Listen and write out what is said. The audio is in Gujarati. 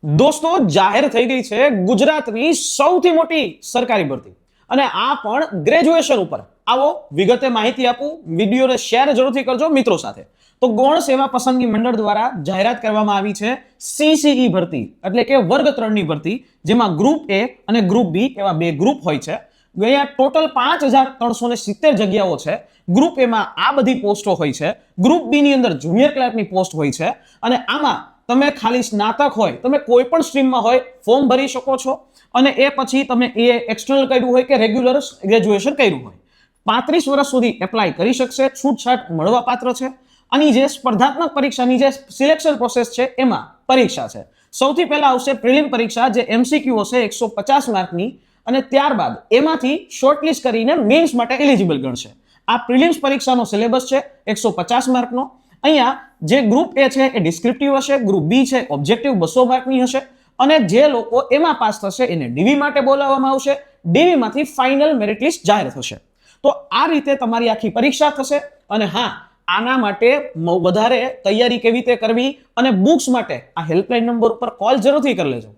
દોસ્તો, જાહેર થઈ ગઈ છે ગુજરાતની સૌથી મોટી સરકારી ભરતી અને આ પણ ગ્રેજ્યુએશન ઉપર. આવો વિગતે માહિતી આપું. વિડીયોને શેર જરૂરથી કરજો મિત્રો સાથે. તો ગૌણ સેવા પસંદગી મંડળ દ્વારા જાહેરાત કરવામાં આવી છે સીસીઈ ભરતી, એટલે કે વર્ગ 3 ની ભરતી, જેમાં ગ્રુપ એ અને ગ્રુપ બી એવા બે ગ્રુપ હોય છે. અહીંયા ટોટલ 5370 જગ્યાઓ છે. ગ્રુપ એમાં આ બધી પોસ્ટો હોય છે. ગ્રુપ બી ની અંદર જુનિયર ક્લાર્કની પોસ્ટ હોય છે અને આમાં તમે ખાલી સ્નાતક હોય, તમે કોઈ પણ સ્ટ્રીમમાં હોય, ફોર્મ ભરી શકો છો. અને એ પછી તમે એ એક્સટર્નલ કર્યું હોય કે રેગ્યુલર ગ્રેજ્યુએશન કર્યું હોય, 35 વર્ષ સુધી એપ્લાય કરી શકશે. છૂટછાટ મળવા પાત્ર છે. આની જે સ્પર્ધાત્મક પરીક્ષાની જે સિલેક્શન પ્રોસેસ છે એમાં પરીક્ષા છે. સૌથી પહેલા આવશે પ્રિલિમ પરીક્ષા, જે એમસીક્યુ હશે 150 માર્કની, અને ત્યારબાદ એમાંથી શોર્ટલિસ્ટ કરીને મેન્સ માટે એલિજિબલ ગણશે. આ પ્રિલિમ્સ પરીક્ષાનો સિલેબસ છે 150 માર્કનો. અહીંયા જે ગ્રુપ એ છે એ ડિસ્ક્રિપ્ટિવ હશે, ગ્રુપ બી છે ઓબ્જેક્ટિવ 200 માર્કની હશે, અને જે લોકો એમાં પાસ થશે એને ડીવી માટે બોલાવવામાં આવશે. ડીવી માંથી ફાઇનલ મેરિટ લિસ્ટ જાહેર થશે. તો આ રીતે તમારી આખી પરીક્ષા થશે. અને હા, આના માટે વધારે તૈયારી કેવી રીતે કરવી અને બુક્સ માટે આ હેલ્પલાઇન નંબર ઉપર કોલ જરૂરથી કરી લેજો.